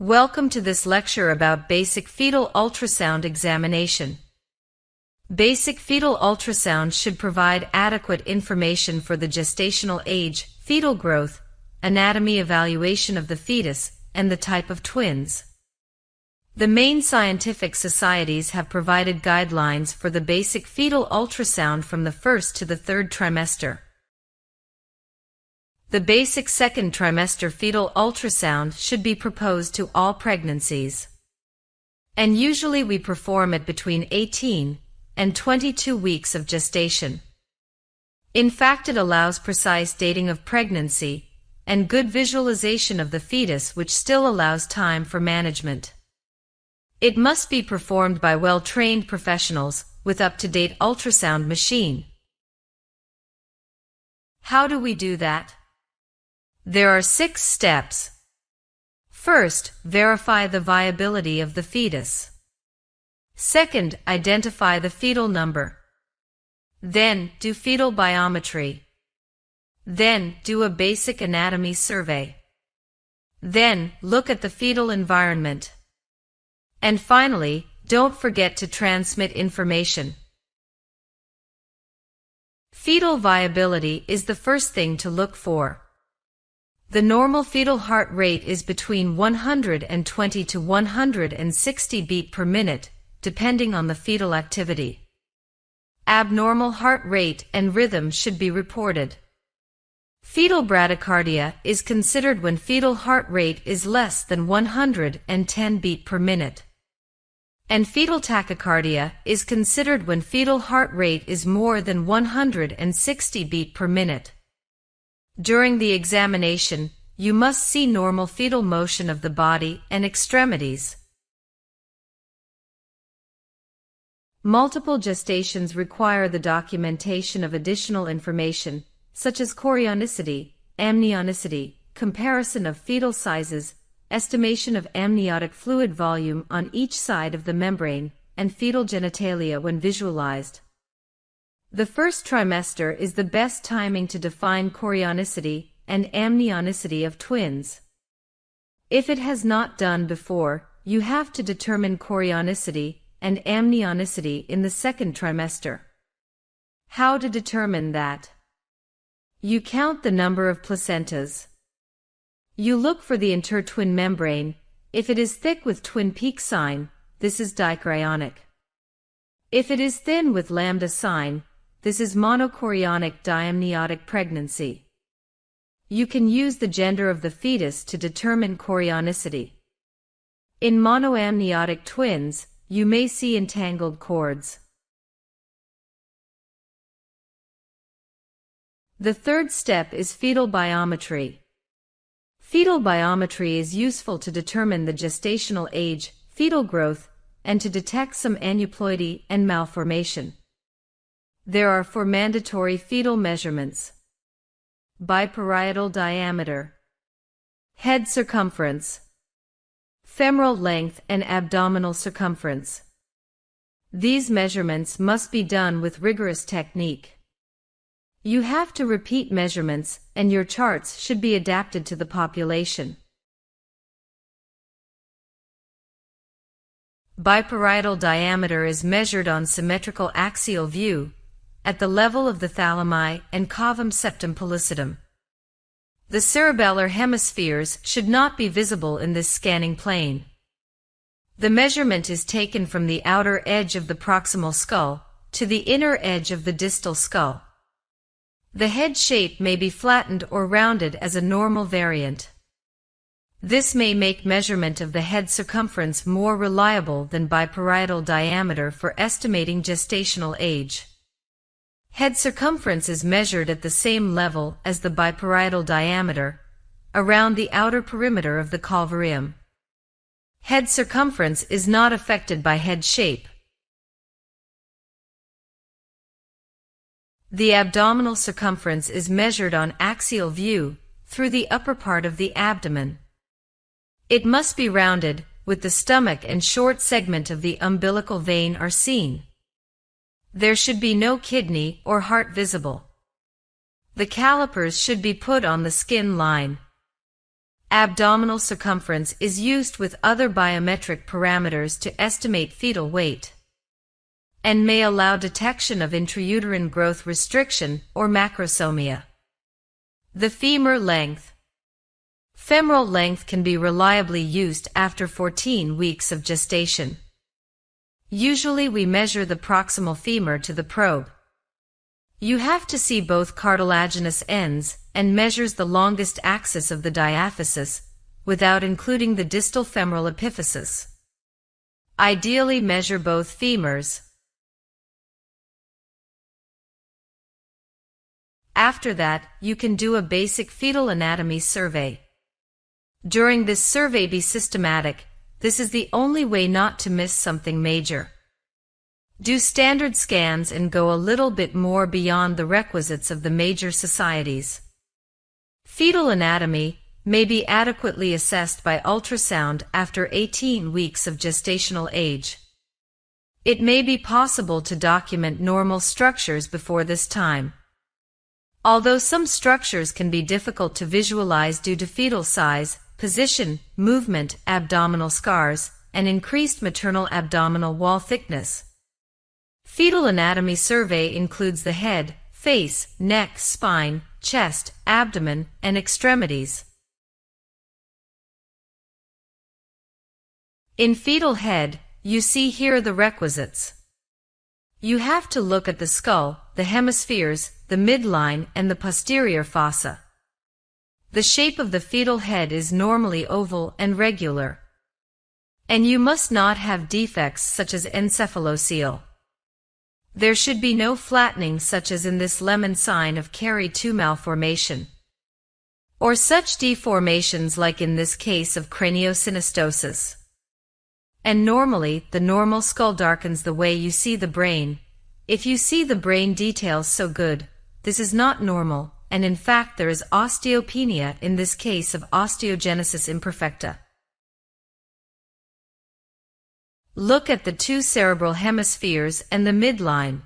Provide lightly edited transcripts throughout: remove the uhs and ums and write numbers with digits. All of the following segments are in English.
Welcome to this lecture about basic fetal ultrasound examination. Basic fetal ultrasound should provide adequate information for the gestational age, fetal growth, anatomy evaluation of the fetus, and the type of twins. The main scientific societies have provided guidelines for the basic fetal ultrasound from the first to the third trimester. The basic second trimester fetal ultrasound should be proposed to all pregnancies. And usually we perform it between 18 and 22 weeks of gestation. In fact, it allows precise dating of pregnancy and good visualization of the fetus, which still allows time for management. It must be performed by well-trained professionals with up-to-date ultrasound machine. How do we do that? There are 6 steps. First, verify the viability of the fetus. Second, identify the fetal number. Then, do fetal biometry. Then, do a basic anatomy survey. Then, look at the fetal environment. And finally, don't forget to transmit information. Fetal viability is the first thing to look for. The normal fetal heart rate is between 120 to 160 beats per minute, depending on the fetal activity. Abnormal heart rate and rhythm should be reported. Fetal bradycardia is considered when fetal heart rate is less than 110 beats per minute. And fetal tachycardia is considered when fetal heart rate is more than 160 beats per minute. During the examination, you must see normal fetal motion of the body and extremities. Multiple gestations require the documentation of additional information, such as chorionicity, amnionicity, comparison of fetal sizes, estimation of amniotic fluid volume on each side of the membrane, and fetal genitalia when visualized. The first trimester is the best timing to define chorionicity and amnionicity of twins. If it has not done before, you have to determine chorionicity and amnionicity in the second trimester. How to determine that? You count the number of placentas. You look for the intertwin membrane. If it is thick with twin peak sign, this is dichorionic. If it is thin with lambda sign, this is monochorionic diamniotic pregnancy. You can use the gender of the fetus to determine chorionicity. In monoamniotic twins, you may see entangled cords. The third step is fetal biometry. Fetal biometry is useful to determine the gestational age, fetal growth, and to detect some aneuploidy and malformation. There are 4 mandatory fetal measurements: biparietal diameter, head circumference, femoral length, and abdominal circumference. These measurements must be done with rigorous technique. You have to repeat measurements, and your charts should be adapted to the population. Biparietal diameter is measured on symmetrical axial view, at the level of the thalami and cavum septum pellucidum. The cerebellar hemispheres should not be visible in this scanning plane. The measurement is taken from the outer edge of the proximal skull to the inner edge of the distal skull. The head shape may be flattened or rounded as a normal variant. This may make measurement of the head circumference more reliable than biparietal diameter for estimating gestational age. Head circumference is measured at the same level as the biparietal diameter, around the outer perimeter of the calvarium. Head circumference is not affected by head shape. The abdominal circumference is measured on axial view, through the upper part of the abdomen. It must be rounded, with the stomach and short segment of the umbilical vein are seen. There should be no kidney or heart visible. The calipers should be put on the skin line. Abdominal circumference is used with other biometric parameters to estimate fetal weight, and may allow detection of intrauterine growth restriction or macrosomia. The femur length. Femoral length can be reliably used after 14 weeks of gestation. Usually we measure the proximal femur to the probe. You have to see both cartilaginous ends and measures the longest axis of the diaphysis, without including the distal femoral epiphysis. Ideally measure both femurs. After that, you can do a basic fetal anatomy survey. During this survey, be systematic. This is the only way not to miss something major. Do standard scans and go a little bit more beyond the requisites of the major societies. Fetal anatomy may be adequately assessed by ultrasound after 18 weeks of gestational age. It may be possible to document normal structures before this time. Although some structures can be difficult to visualize due to fetal size, position, movement, abdominal scars, and increased maternal abdominal wall thickness. Fetal anatomy survey includes the head, face, neck, spine, chest, abdomen, and extremities. In fetal head, you see here the requisites. You have to look at the skull, the hemispheres, the midline, and the posterior fossa. The shape of the fetal head is normally oval and regular. And you must not have defects such as encephalocele. There should be no flattening such as in this lemon sign of Carey 2 malformation, or such deformations like in this case of craniosynostosis. And normally, the normal skull darkens the way you see the brain. If you see the brain details so good, this is not normal, and in fact there is osteopenia in this case of osteogenesis imperfecta. Look at the two cerebral hemispheres and the midline.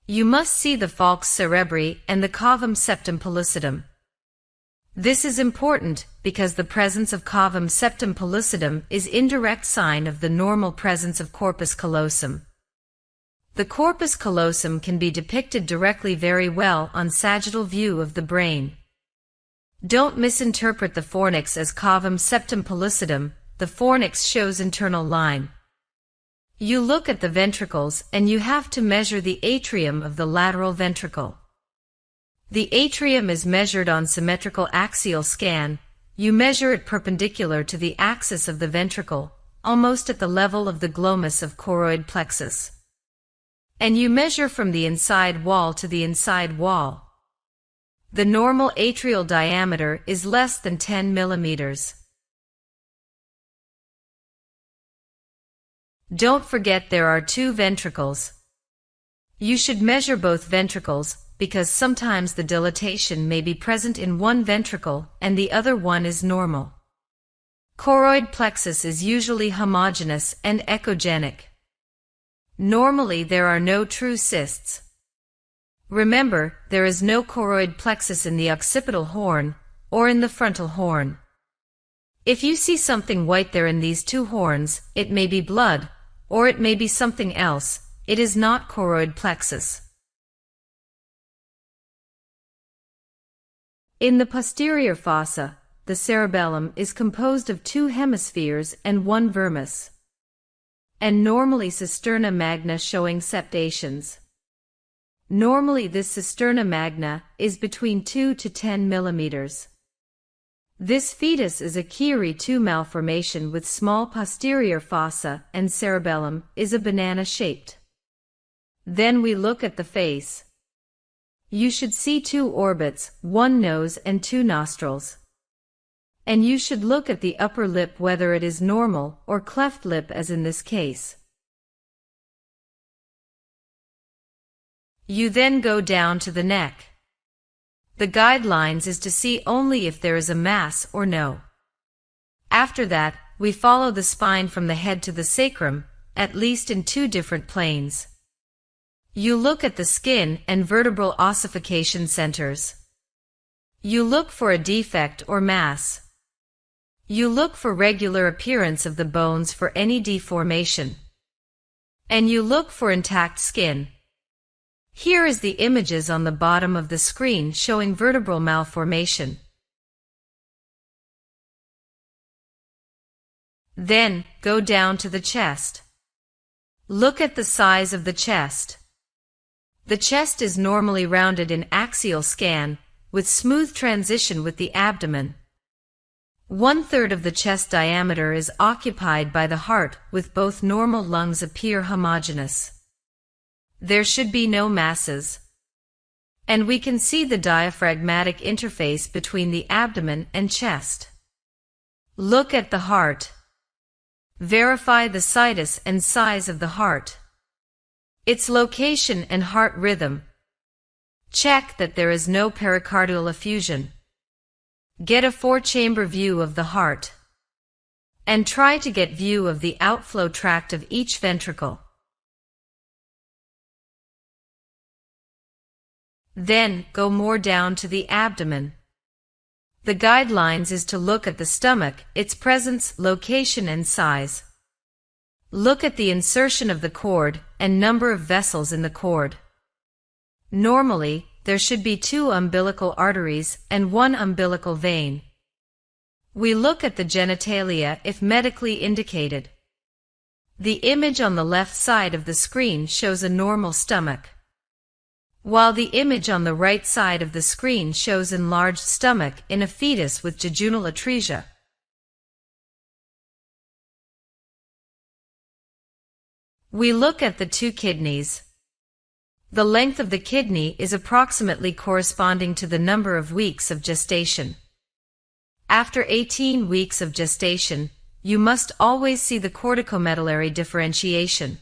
You must see the falx cerebri and the cavum septum pellucidum. This is important because the presence of cavum septum pellucidum is indirect sign of the normal presence of corpus callosum. The corpus callosum can be depicted directly very well on sagittal view of the brain. Don't misinterpret the fornix as cavum septum pellucidum. The fornix shows internal line. You look at the ventricles and you have to measure the atrium of the lateral ventricle. The atrium is measured on symmetrical axial scan. You measure it perpendicular to the axis of the ventricle, almost at the level of the glomus of choroid plexus. And you measure from the inside wall to the inside wall. The normal atrial diameter is less than 10 millimeters. Don't forget there are two ventricles. You should measure both ventricles, because sometimes the dilatation may be present in one ventricle and the other one is normal. Choroid plexus is usually homogeneous and echogenic. Normally there are no true cysts. Remember, there is no choroid plexus in the occipital horn or in the frontal horn. If you see something white there in these two horns, it may be blood, or it may be something else. It is not choroid plexus. In the posterior fossa, the cerebellum is composed of two hemispheres and one vermis, and normally cisterna magna showing septations. Normally this cisterna magna is between 2 to 10 millimeters. This fetus is a Chiari 2 malformation with small posterior fossa and cerebellum is a banana-shaped. Then we look at the face. You should see two orbits, one nose and two nostrils. And you should look at the upper lip whether it is normal or cleft lip as in this case. You then go down to the neck. The guidelines is to see only if there is a mass or no. After that, we follow the spine from the head to the sacrum, at least in two different planes. You look at the skin and vertebral ossification centers. You look for a defect or mass. You look for regular appearance of the bones for any deformation. And you look for intact skin. Here is the images on the bottom of the screen showing vertebral malformation. Then, go down to the chest. Look at the size of the chest. The chest is normally rounded in axial scan, with smooth transition with the abdomen. 1/3 of the chest diameter is occupied by the heart, with both normal lungs appear homogeneous. There should be no masses. And we can see the diaphragmatic interface between the abdomen and chest. Look at the heart. Verify the situs and size of the heart, its location and heart rhythm. Check that there is no pericardial effusion. Get a 4-chamber view of the heart. And try to get view of the outflow tract of each ventricle. Then, go more down to the abdomen. The guidelines is to look at the stomach, its presence, location and size. Look at the insertion of the cord and number of vessels in the cord. Normally, there should be 2 umbilical arteries and 1 umbilical vein. We look at the genitalia if medically indicated. The image on the left side of the screen shows a normal stomach, while the image on the right side of the screen shows enlarged stomach in a fetus with jejunal atresia. We look at the 2 kidneys. The length of the kidney is approximately corresponding to the number of weeks of gestation. After 18 weeks of gestation, you must always see the corticomedullary differentiation.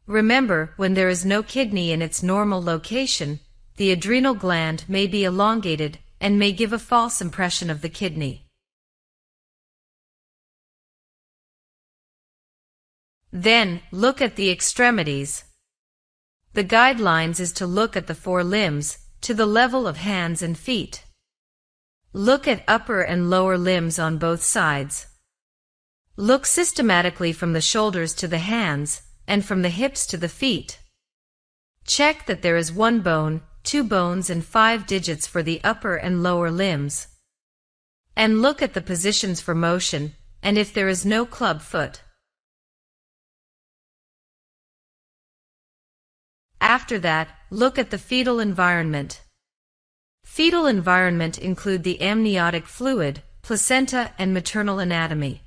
Remember, when there is no kidney in its normal location, the adrenal gland may be elongated and may give a false impression of the kidney. Then, look at the extremities. The guidelines is to look at the 4 limbs, to the level of hands and feet. Look at upper and lower limbs on both sides. Look systematically from the shoulders to the hands, and from the hips to the feet. Check that there is 1 bone, 2 bones and 5 digits for the upper and lower limbs. And look at the positions for motion, and if there is no club foot. After that, look at the fetal environment. Fetal environment include the amniotic fluid, placenta and maternal anatomy.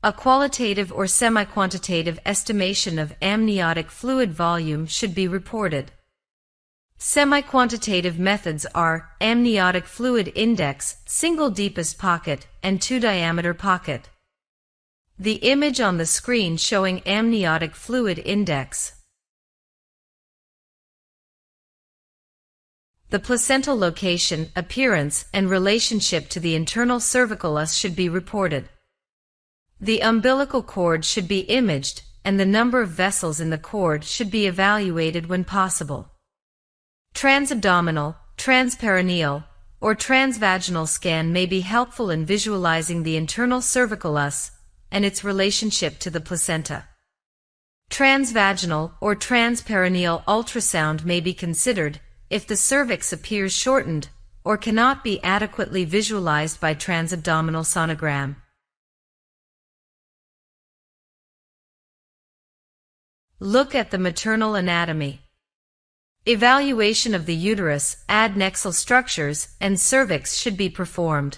A qualitative or semi-quantitative estimation of amniotic fluid volume should be reported. Semi-quantitative methods are amniotic fluid index, single deepest pocket, and 2 diameter pocket. The image on the screen showing amniotic fluid index. The placental location, appearance, and relationship to the internal cervical os should be reported. The umbilical cord should be imaged, and the number of vessels in the cord should be evaluated when possible. Transabdominal, transperineal, or transvaginal scan may be helpful in visualizing the internal cervical os and its relationship to the placenta. Transvaginal or transperineal ultrasound may be considered if the cervix appears shortened or cannot be adequately visualized by transabdominal sonogram. Look at the maternal anatomy. Evaluation of the uterus, adnexal structures, and cervix should be performed.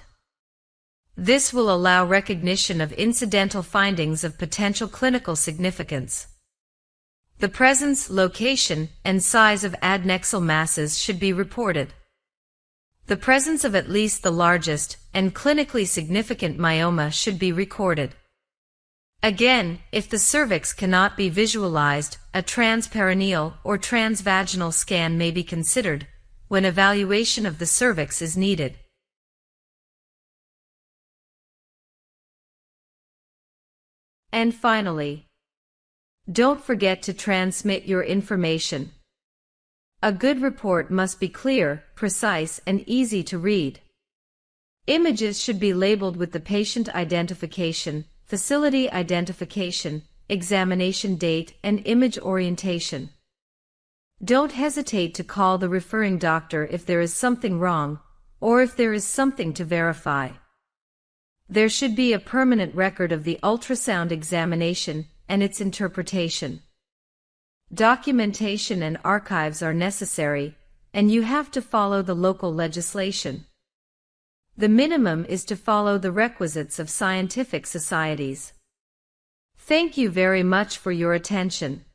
This will allow recognition of incidental findings of potential clinical significance. The presence, location, and size of adnexal masses should be reported. The presence of at least the largest and clinically significant myoma should be recorded. Again, if the cervix cannot be visualized, a transperineal or transvaginal scan may be considered when evaluation of the cervix is needed. And finally, don't forget to transmit your information. A good report must be clear, precise, and easy to read. Images should be labeled with the patient identification, facility identification, examination date, and image orientation. Don't hesitate to call the referring doctor if there is something wrong, or if there is something to verify. There should be a permanent record of the ultrasound examination and its interpretation. Documentation and archives are necessary, and you have to follow the local legislation. The minimum is to follow the requisites of scientific societies. Thank you very much for your attention.